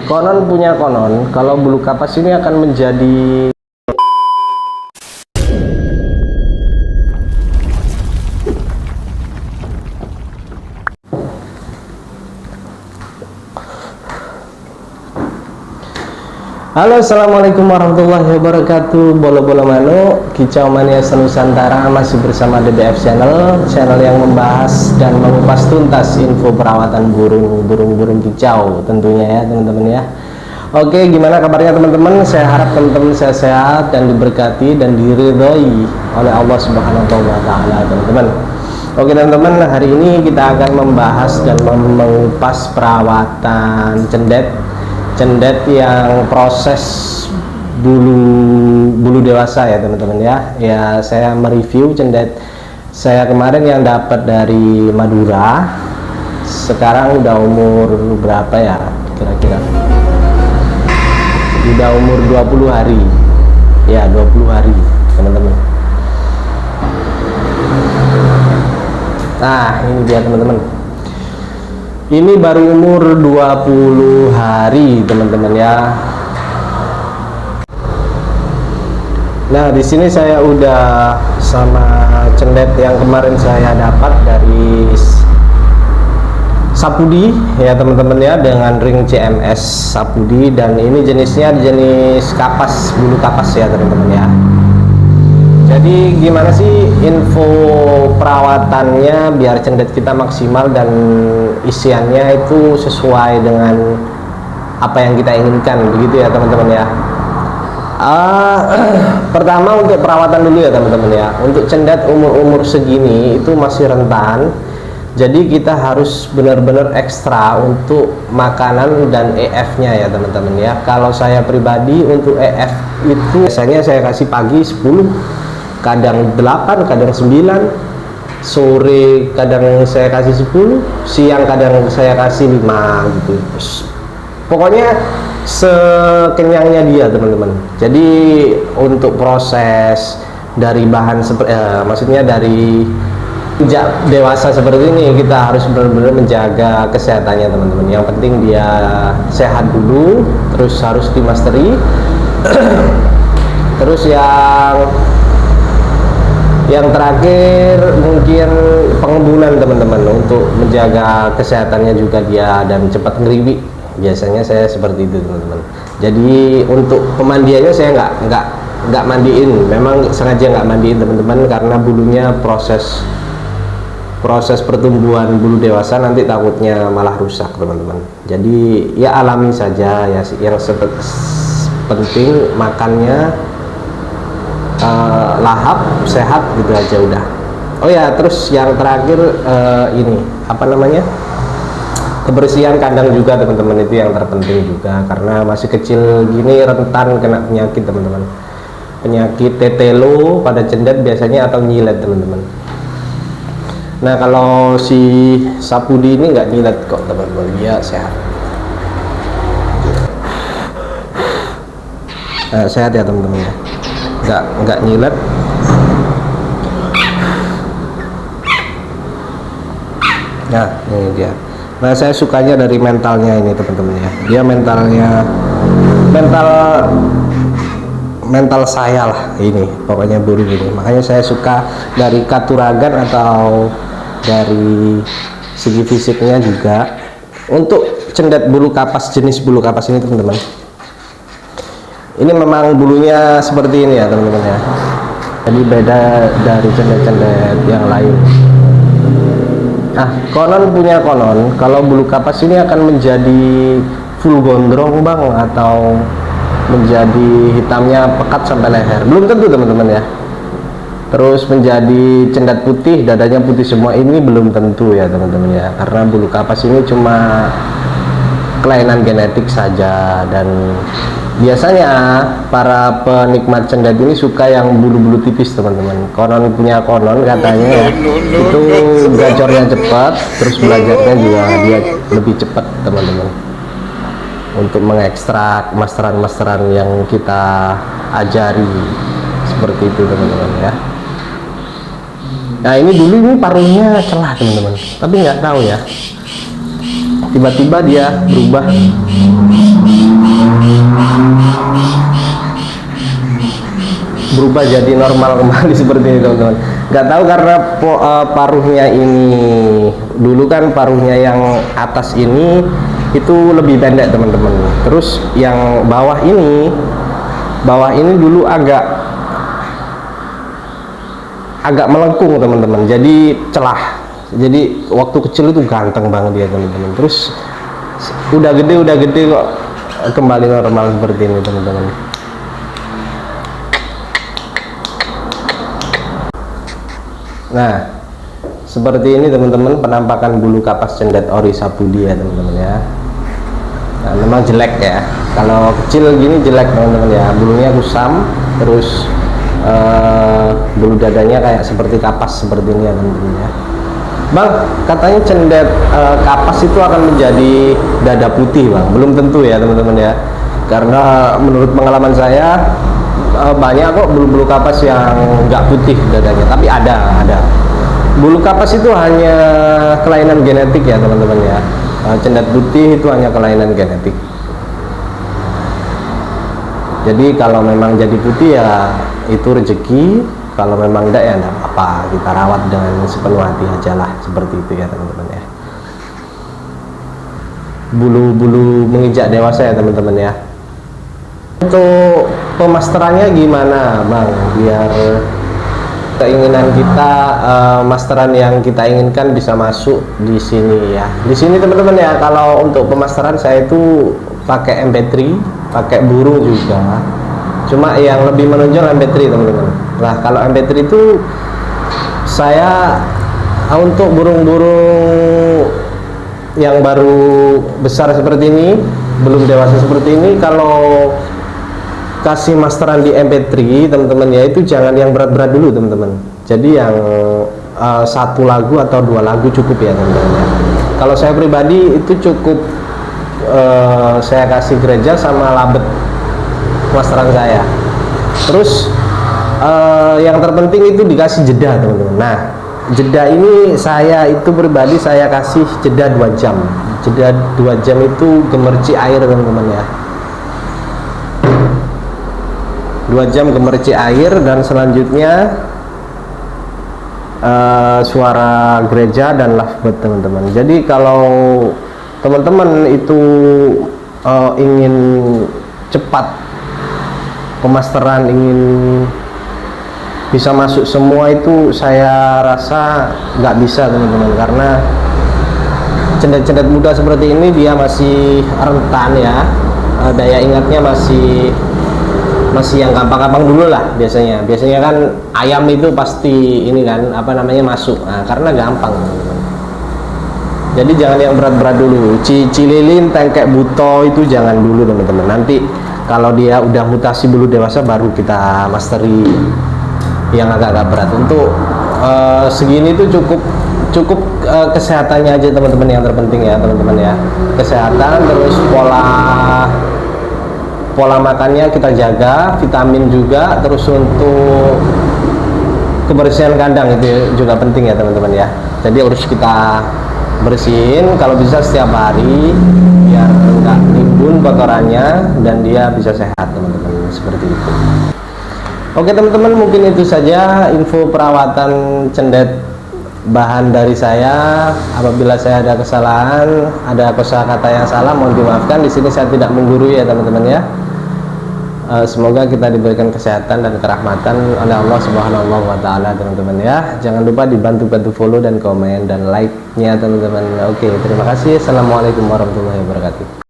Konon punya konon, kalau bulu kapas ini akan menjadi Halo, assalamualaikum warahmatullahi wabarakatuh. Bolo-bolo mano, kicau mania senusantara, masih bersama DBF channel yang membahas dan mengupas tuntas info perawatan burung kicau tentunya ya teman-teman ya. Oke, gimana kabarnya teman-teman? Saya harap teman-teman sehat dan diberkati dan diridhoi oleh Allah Subhanahu wa taala teman-teman. Oke teman-teman, hari ini kita akan membahas dan mengupas perawatan cendet yang proses bulu dewasa ya teman-teman ya. Saya mereview cendet saya kemarin yang dapat dari Madura. Sekarang udah umur berapa ya kira-kira? Udah umur 20 hari ya, 20 hari teman-teman. Nah ini dia teman-teman, ini baru umur 20 hari teman-teman ya. Nah di sini saya udah sama cendet yang kemarin saya dapat dari Sapudi ya teman-teman ya, dengan ring CMS Sapudi, dan ini jenisnya jenis kapas, bulu kapas ya teman-teman ya. Jadi gimana sih info perawatannya biar cendet kita maksimal dan isiannya itu sesuai dengan apa yang kita inginkan, begitu ya teman-teman ya. Pertama untuk perawatan dulu ya teman-teman ya. Untuk cendet umur-umur segini itu masih rentan, jadi kita harus benar-benar ekstra untuk makanan dan EF-nya ya teman-teman ya. Kalau saya pribadi untuk EF itu biasanya saya kasih pagi 10, kadang 8, kadang 9, sore kadang saya kasih 10, siang kadang saya kasih 5 gitu. Pokoknya sekenyangnya dia teman-teman. Jadi untuk proses dari bahan maksudnya dari sejak dewasa seperti ini kita harus benar-benar menjaga kesehatannya teman-teman. Yang penting dia sehat dulu, terus harus dimasteri. Terus yang terakhir mungkin pengembunan teman-teman, untuk menjaga kesehatannya juga dia dan cepat ngeriwi. Biasanya saya seperti itu teman-teman. Jadi untuk pemandiannya saya nggak mandiin, memang sengaja nggak mandiin teman-teman, karena bulunya proses pertumbuhan bulu dewasa nanti takutnya malah rusak teman-teman. Jadi ya alami saja ya, yang penting makannya lahap, sehat gitu aja udah. Oh ya, terus yang terakhir ini apa namanya, kebersihan kandang juga teman-teman, itu yang terpenting juga, karena masih kecil gini rentan kena penyakit teman-teman. Penyakit tetelo pada cendet biasanya atau nyilet teman-teman. Nah kalau si Sapudi ini nggak nyilet kok teman-teman, dia sehat. Sehat ya teman-teman ya, nggak nyilet. Nah ini dia. Nah saya sukanya dari mentalnya ini teman-teman ya, dia mental saya lah ini, pokoknya burung ini. Makanya saya suka dari katuragan atau dari segi fisiknya juga. Untuk cendet bulu kapas, jenis bulu kapas ini teman-teman, ini memang bulunya seperti ini ya teman-teman ya. Jadi beda dari cendet-cendet yang lain. Konon punya konon, kalau bulu kapas ini akan menjadi full gondrong bang, atau menjadi hitamnya pekat sampai leher. Belum tentu teman-teman ya. Terus menjadi cendet putih, dadanya putih semua, ini belum tentu ya teman-teman ya, karena bulu kapas ini cuma kelainan genetik saja. Dan biasanya para penikmat cendet ini suka yang bulu-bulu tipis teman-teman. Konon punya konon katanya itu gacornya cepat, terus belajarnya juga dia lebih cepat teman-teman, untuk mengekstrak masteran yang kita ajari seperti itu teman-teman ya. Nah ini dulu ini paruhnya celah teman-teman, tapi nggak tahu ya, tiba-tiba dia berubah berubah jadi normal kembali seperti ini teman-teman. Nggak tahu karena paruhnya ini, dulu kan paruhnya yang atas ini itu lebih pendek teman-teman, terus yang bawah ini dulu agak melengkung teman-teman, jadi celah. Jadi waktu kecil itu ganteng banget dia teman-teman, terus udah gede kok kembali normal seperti ini teman-teman. Nah, seperti ini teman-teman penampakan bulu kapas cendet ori Sapudi ya teman-teman ya. Nah, memang jelek ya, kalau kecil gini jelek teman-teman ya, bulunya kusam, terus bulu dadanya kayak seperti kapas seperti ini ya teman-teman ya. Bang, katanya cendet kapas itu akan menjadi dada putih bang. Belum tentu ya teman-teman ya, karena menurut pengalaman saya banyak kok bulu-bulu kapas yang nggak putih dadanya, tapi ada. Bulu kapas itu hanya kelainan genetik ya teman-teman ya. Cendet putih itu hanya kelainan genetik. Jadi kalau memang jadi putih ya itu rezeki, kalau memang enggak ya enggak apa, kita rawat dengan sepenuh hati aja lah, seperti itu ya teman-teman ya. Bulu-bulu menginjak dewasa ya teman-teman ya. Untuk pemasterannya gimana bang, biar keinginan kita, masteran yang kita inginkan bisa masuk di sini ya. Di sini teman-teman ya, kalau untuk pemasteran saya itu pakai MP3, pakai burung juga. Cuma yang lebih menonjol MP3 teman-teman. Nah kalau MP3 itu saya untuk burung-burung yang baru besar seperti ini, belum dewasa seperti ini, kalau kasih masteran di MP3 teman-teman ya, itu jangan yang berat-berat dulu teman-teman. Jadi yang satu lagu atau dua lagu cukup ya teman-teman ya. Kalau saya pribadi itu cukup saya kasih gereja sama labet masteran saya. Terus yang terpenting itu dikasih jeda teman-teman. Nah jeda ini saya itu pribadi saya kasih jeda 2 jam. Jeda 2 jam itu gemerci air teman-teman ya. 2 jam gemerci air, dan selanjutnya suara gereja dan lovebird teman-teman. Jadi kalau teman-teman itu ingin cepat pemasteran, ingin bisa masuk semua, itu saya rasa nggak bisa teman-teman, karena cendet-cendet muda seperti ini dia masih rentan ya, daya ingatnya masih yang gampang-gampang dulu lah. Biasanya kan ayam itu pasti ini kan apa namanya masuk, nah, karena gampang teman-teman. Jadi jangan yang berat-berat dulu. Cililin, tengkek, buto itu jangan dulu teman-teman. Nanti kalau dia udah mutasi bulu dewasa baru kita masteri yang agak-agak berat. Untuk segini itu cukup kesehatannya aja teman-teman yang terpenting ya teman-teman ya. Kesehatan, terus pola makannya kita jaga, vitamin juga, terus untuk kebersihan kandang itu juga penting ya teman-teman ya. Jadi harus kita bersihin kalau bisa setiap hari biar enggak nimbun kotorannya dan dia bisa sehat teman-teman, seperti itu. Oke teman-teman, mungkin itu saja info perawatan cendet bahan dari saya. Apabila saya ada kesalahan, ada kosakata yang salah, mohon dimaafkan. Di sini saya tidak menggurui ya teman-teman ya. Semoga kita diberikan kesehatan dan kerahmatan oleh Allah Subhanahu wa taala teman-teman ya. Jangan lupa dibantu follow dan komen dan like-nya teman-teman. Oke, terima kasih. Assalamualaikum warahmatullahi wabarakatuh.